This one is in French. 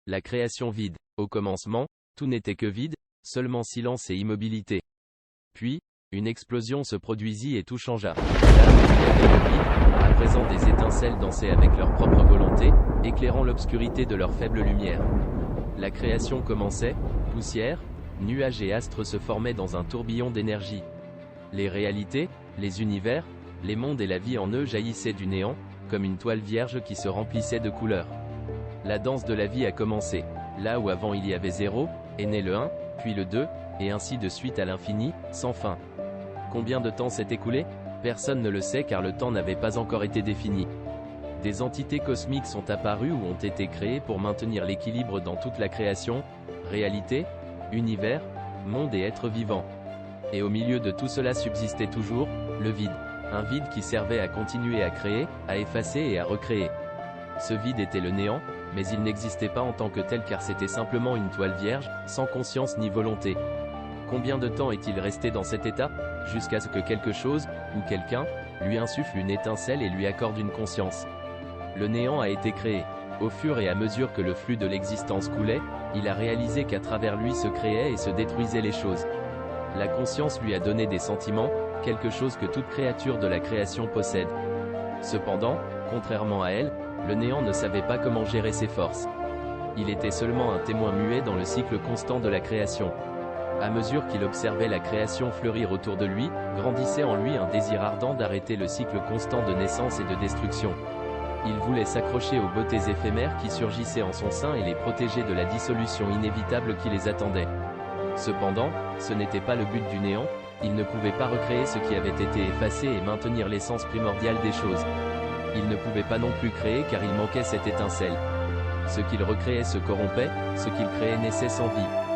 La création vide. Au commencement, tout n'était que vide, seulement silence et immobilité. Puis, une explosion se produisit et tout changea. Là où il y avait le vide, à présent des étincelles dansaient avec leur propre volonté, éclairant l'obscurité de leur faible lumière. La création commençait, poussière, nuages et astres se formaient dans un tourbillon d'énergie. Les réalités, les univers, les mondes et la vie en eux jaillissaient du néant, comme une toile vierge qui se remplissait de couleurs. La danse de la vie a commencé. Là où avant il y avait 0, est né le 1, puis le 2, et ainsi de suite à l'infini, sans fin. Combien de temps s'est écoulé? Personne ne le sait car le temps n'avait pas encore été défini. Des entités cosmiques sont apparues ou ont été créées pour maintenir l'équilibre dans toute la création, réalité, univers, monde et êtres vivants. Et au milieu de tout cela subsistait toujours, le vide. Un vide qui servait à continuer à créer, à effacer et à recréer. Ce vide était le néant, mais il n'existait pas en tant que tel car c'était simplement une toile vierge, sans conscience ni volonté. Combien de temps est-il resté dans cet état? Jusqu'à ce que quelque chose, ou quelqu'un, lui insuffle une étincelle et lui accorde une conscience. Le néant a été créé. Au fur et à mesure que le flux de l'existence coulait, il a réalisé qu'à travers lui se créaient et se détruisaient les choses. La conscience lui a donné des sentiments, quelque chose que toute créature de la création possède. Cependant, contrairement à elle, le néant ne savait pas comment gérer ses forces. Il était seulement un témoin muet dans le cycle constant de la création. À mesure qu'il observait la création fleurir autour de lui, grandissait en lui un désir ardent d'arrêter le cycle constant de naissance et de destruction. Il voulait s'accrocher aux beautés éphémères qui surgissaient en son sein et les protéger de la dissolution inévitable qui les attendait. Cependant, ce n'était pas le but du néant, il ne pouvait pas recréer ce qui avait été effacé et maintenir l'essence primordiale des choses. Il ne pouvait pas non plus créer car il manquait cette étincelle. Ce qu'il recréait se corrompait, ce qu'il créait naissait sans vie.